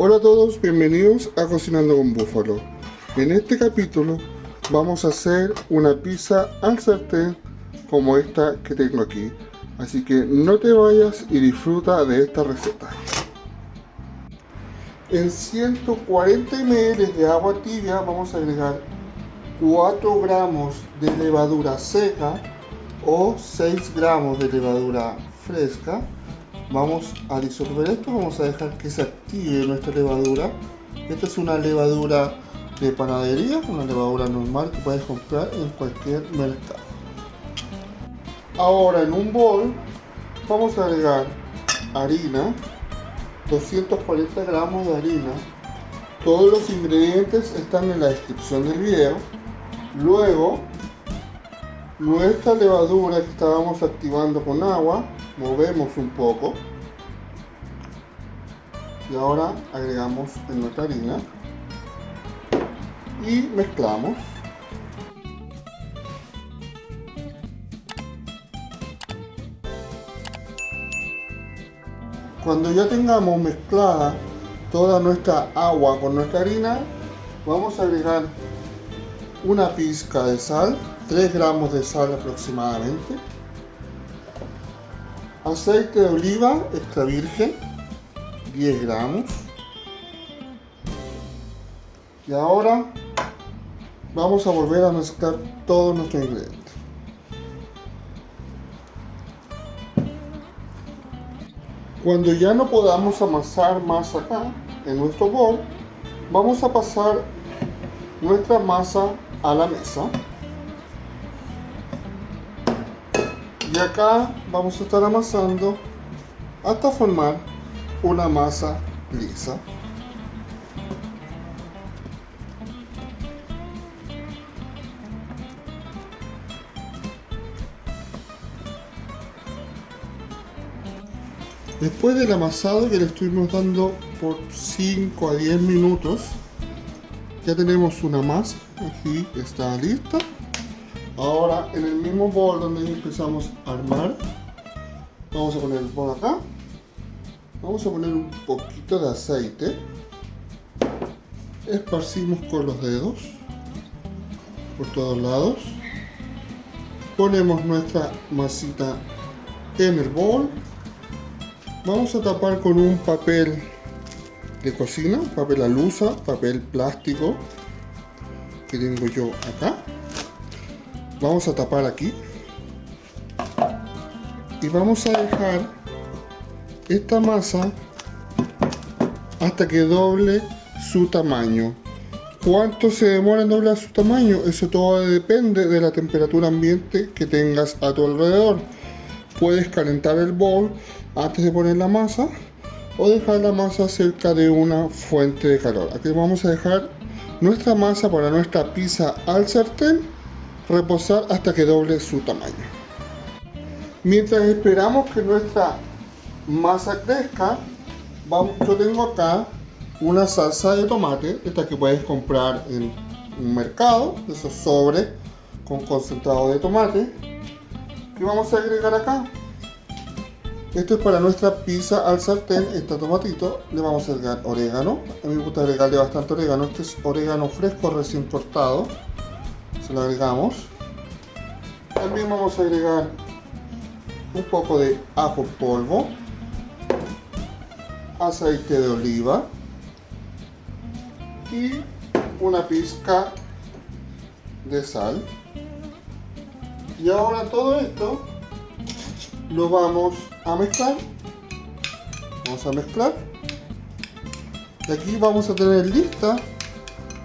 Hola a todos, bienvenidos a Cocinando con Búfalo. En este capítulo vamos a hacer una pizza al sartén como esta que tengo aquí. Así que no te vayas y disfruta de esta receta. En 140 ml de agua tibia vamos a agregar 4 gramos de levadura seca o 6 gramos de levadura fresca. Vamos a disolver esto, vamos a dejar que se active nuestra levadura. Esta es una levadura de panadería, una levadura normal que puedes comprar en cualquier mercado. Ahora en un bol vamos a agregar harina, 240 gramos de harina. Todos los ingredientes están en la descripción del video. Luego, nuestra levadura que estábamos activando con agua, movemos un poco. Y ahora agregamos en nuestra harina y mezclamos. Cuando ya tengamos mezclada toda nuestra agua con nuestra harina, vamos a agregar una pizca de sal, 3 gramos de sal aproximadamente, aceite de oliva extra virgen, 10 gramos, y ahora vamos a volver a mezclar todos nuestros ingredientes. Cuando ya no podamos amasar más acá en nuestro bol, vamos a pasar nuestra masa a la mesa. Y acá vamos a estar amasando hasta formar una masa lisa. Después del amasado que le estuvimos dando por 5 a 10 minutos, ya tenemos una masa, aquí está lista. Ahora en el mismo bol donde empezamos a armar, vamos a poner el bol acá, vamos a poner un poquito de aceite, esparcimos con los dedos por todos lados, ponemos nuestra masita en el bol. Vamos a tapar con un papel de cocina, papel alusa, papel plástico que tengo yo acá. Vamos a tapar aquí y vamos a dejar esta masa hasta que doble su tamaño. ¿Cuánto se demora en doblar su tamaño? Eso todo depende de la temperatura ambiente que tengas a tu alrededor. Puedes calentar el bol antes de poner la masa o dejar la masa cerca de una fuente de calor. Aquí vamos a dejar nuestra masa para nuestra pizza al sartén reposar hasta que doble su tamaño. Mientras esperamos que nuestra masa crezca, yo tengo acá una salsa de tomate, esta que puedes comprar en un mercado, esos sobres con concentrado de tomate, que vamos a agregar acá. Esto es para nuestra pizza al sartén. Este tomatito le vamos a agregar orégano. A mí me gusta agregarle bastante orégano. Este es orégano fresco recién cortado. Se lo agregamos. También vamos a agregar un poco de ajo en polvo, aceite de oliva y una pizca de sal. Y ahora todo esto lo vamos a mezclar. Vamos a mezclar. Y aquí vamos a tener lista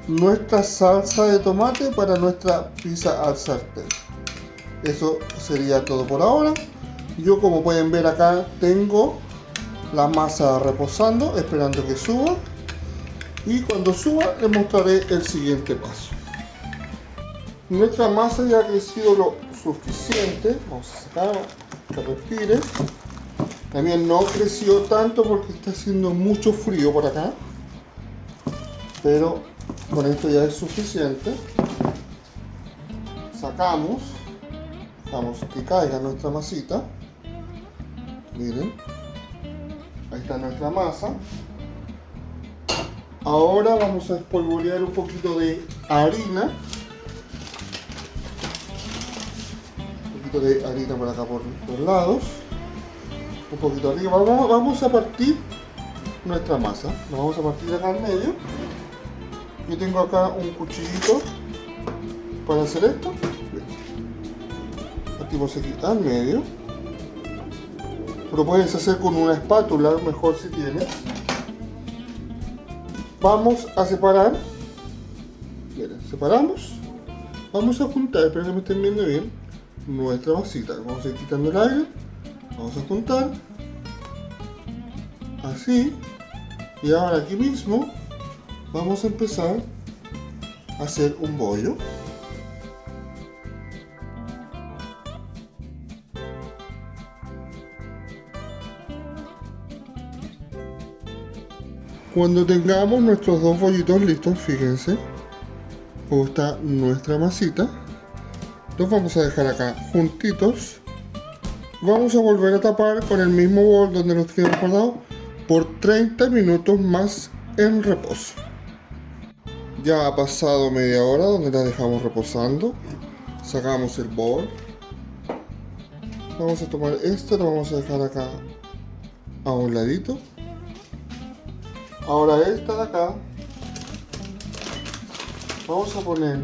nuestra salsa de tomate para nuestra pizza al sartén. Eso sería todo por ahora. Yo, como pueden ver acá, tengo la masa reposando, esperando que suba. Y cuando suba les mostraré el siguiente paso. Nuestra masa ya ha crecido lo suficiente. Vamos a sacar que respire. También no creció tanto porque está haciendo mucho frío por acá, pero con esto ya es suficiente. Sacamos, dejamos que caiga nuestra masita. Miren, ahí está nuestra masa. Ahora vamos a espolvorear un poquito de harina. Un poquito de harina por acá por los lados. Un poquito de harina. Vamos a partir nuestra masa. La vamos a partir acá al medio. Yo tengo acá un cuchillito para hacer esto. Partimos aquí al medio. Lo puedes hacer con una espátula, mejor si tienes. Vamos a separar. Miren, separamos. Vamos a juntar, espero que me estén viendo bien, nuestra masita. Vamos a ir quitando el aire. Vamos a juntar. Así. Y ahora aquí mismo vamos a empezar a hacer un bollo. Cuando tengamos nuestros dos bollitos listos, fíjense cómo está nuestra masita. Los vamos a dejar acá juntitos. Vamos a volver a tapar con el mismo bol donde los teníamos guardados por 30 minutos más en reposo. Ya ha pasado media hora donde la dejamos reposando. Sacamos el bol. Vamos a tomar esto, lo vamos a dejar acá a un ladito. Ahora esta de acá, vamos a poner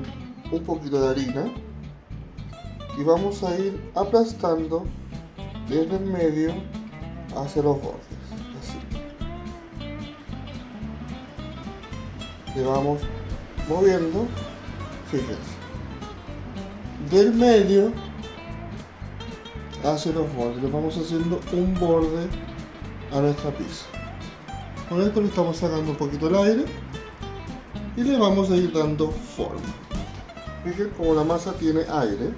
un poquito de harina y vamos a ir aplastando desde el medio hacia los bordes, así. Le vamos moviendo, fíjense, del medio hacia los bordes, le vamos haciendo un borde a nuestra pizza. Con esto le estamos sacando un poquito el aire y le vamos a ir dando forma. Fíjense como la masa tiene aire.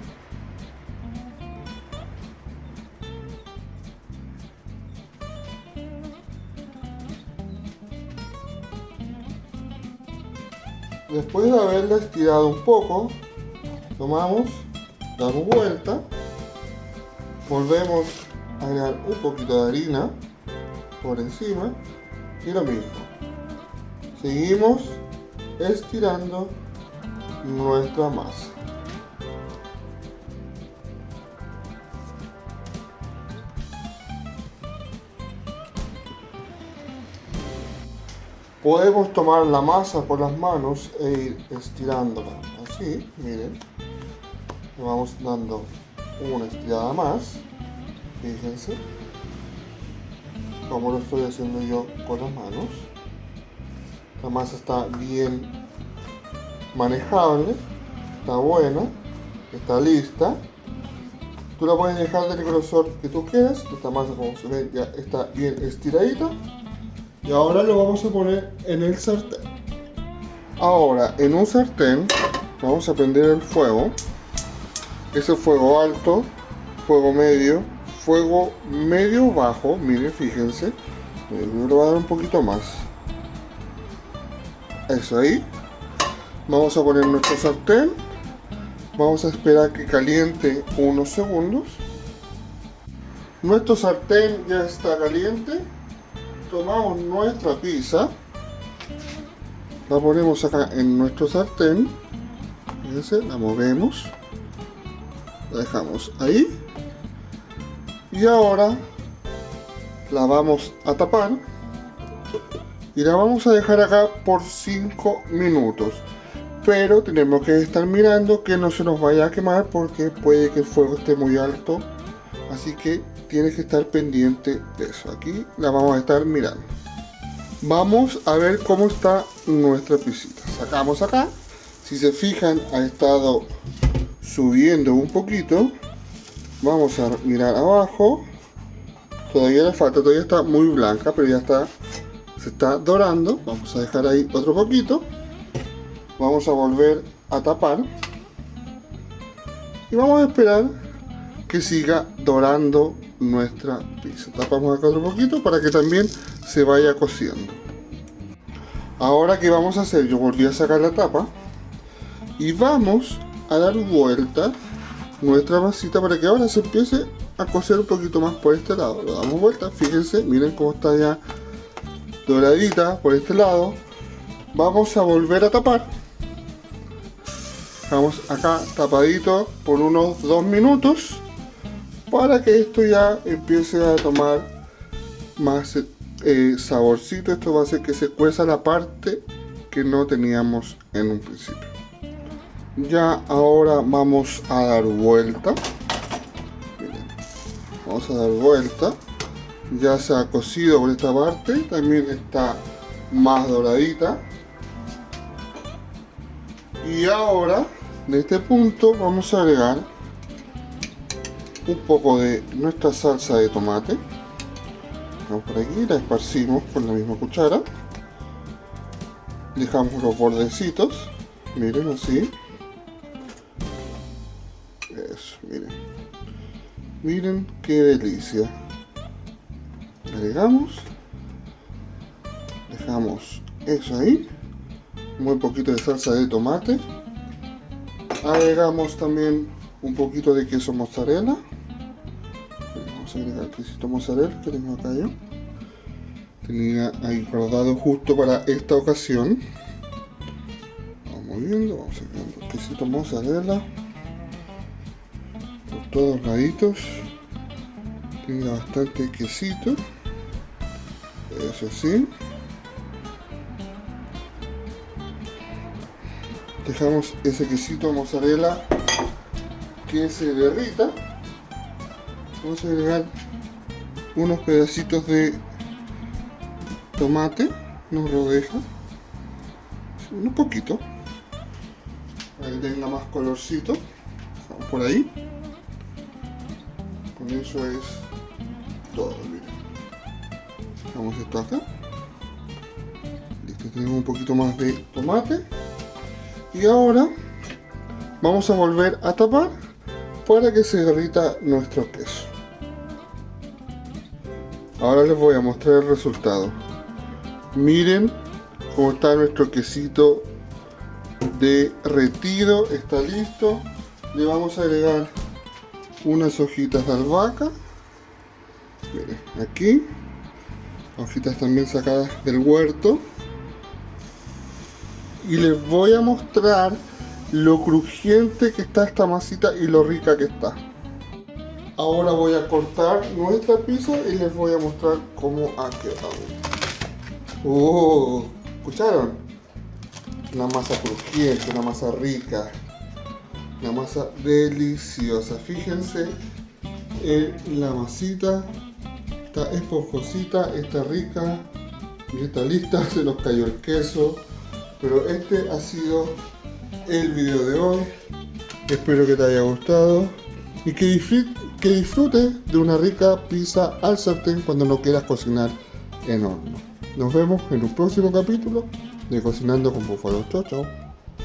Después de haberla estirado un poco, tomamos, damos vuelta, volvemos a agregar un poquito de harina por encima. Y lo mismo, seguimos estirando nuestra masa. Podemos tomar la masa por las manos e ir estirándola así, miren. Le vamos dando una estirada más, fíjense como lo estoy haciendo yo con las manos. La masa está bien manejable, está buena, está lista. Tú la puedes dejar del grosor que tú quieras. Esta masa, como se ve, ya está bien estiradita. Y ahora lo vamos a poner en el sartén. Ahora en un sartén vamos a prender el fuego. Ese fuego alto, fuego medio bajo, miren, fíjense. Yo le voy a dar un poquito más. Eso ahí. Vamos a poner nuestro sartén. Vamos a esperar que caliente unos segundos. Nuestro sartén ya está caliente. Tomamos nuestra pizza. La ponemos acá en nuestro sartén. Fíjense, la movemos. La dejamos ahí. Y ahora la vamos a tapar y la vamos a dejar acá por 5 minutos. Pero tenemos que estar mirando que no se nos vaya a quemar porque puede que el fuego esté muy alto. Así que tienes que estar pendiente de eso. Aquí la vamos a estar mirando. Vamos a ver cómo está nuestra piscita. Sacamos acá. Si se fijan, ha estado subiendo un poquito. Vamos a mirar abajo. Todavía le falta, todavía está muy blanca, pero ya está, se está dorando. Vamos a dejar ahí otro poquito. Vamos a volver a tapar. Y vamos a esperar que siga dorando nuestra pizza. Tapamos acá otro poquito para que también se vaya cociendo. Ahora, ¿qué vamos a hacer? Yo volví a sacar la tapa. Y vamos a dar vuelta nuestra masita para que ahora se empiece a cocer un poquito más por este lado. Lo damos vuelta, fíjense, miren cómo está ya doradita por este lado. vamos a volver a tapar. Dejamos acá tapadito por unos 2 minutos para que esto ya empiece a tomar más saborcito. Esto va a hacer que se cueza la parte que no teníamos en un principio. Ya ahora vamos a dar vuelta. Miren, vamos a dar vuelta. Ya se ha cocido por esta parte, también está más doradita. Y ahora, en este punto, vamos a agregar un poco de nuestra salsa de tomate. Vamos por aquí, la esparcimos con la misma cuchara. Dejamos los bordecitos, miren así. Eso, miren. Miren qué delicia. Agregamos. Dejamos eso ahí. Muy poquito de salsa de tomate. Agregamos también un poquito de queso mozzarella. Vamos a agregar quesito mozzarella que tengo acá yo. Tenía ahí guardado justo para esta ocasión. Vamos moviendo, vamos agregando quesito mozzarella por todos laditos. Tenga bastante quesito. Eso sí. Dejamos ese quesito mozzarella que se derrita. Vamos a agregar unos pedacitos de tomate, unos rodejas, un poquito, para que tenga más colorcito. Vamos por ahí. Con eso es todo, miren. Dejamos esto acá. Listo, tenemos un poquito más de tomate. Y ahora vamos a volver a tapar para que se derrita nuestro queso. Ahora les voy a mostrar el resultado. Miren cómo está nuestro quesito derretido, está listo. Le vamos a agregar unas hojitas de albahaca. Miren, aquí, hojitas también sacadas del huerto. Y les voy a mostrar lo crujiente que está esta masita y lo rica que está. Ahora voy a cortar nuestra pizza y les voy a mostrar cómo ha quedado. ¿Escucharon? Una masa crujiente, una masa rica, una masa deliciosa. Fíjense en la masita, está esponjosita, está rica, ya está lista, se nos cayó el queso. Pero este ha sido el video de hoy. Espero que te haya gustado y que disfrutes de una rica pizza al sartén cuando no quieras cocinar en horno. Nos vemos en un próximo capítulo de Cocinando con Búfalo. Chao, chao.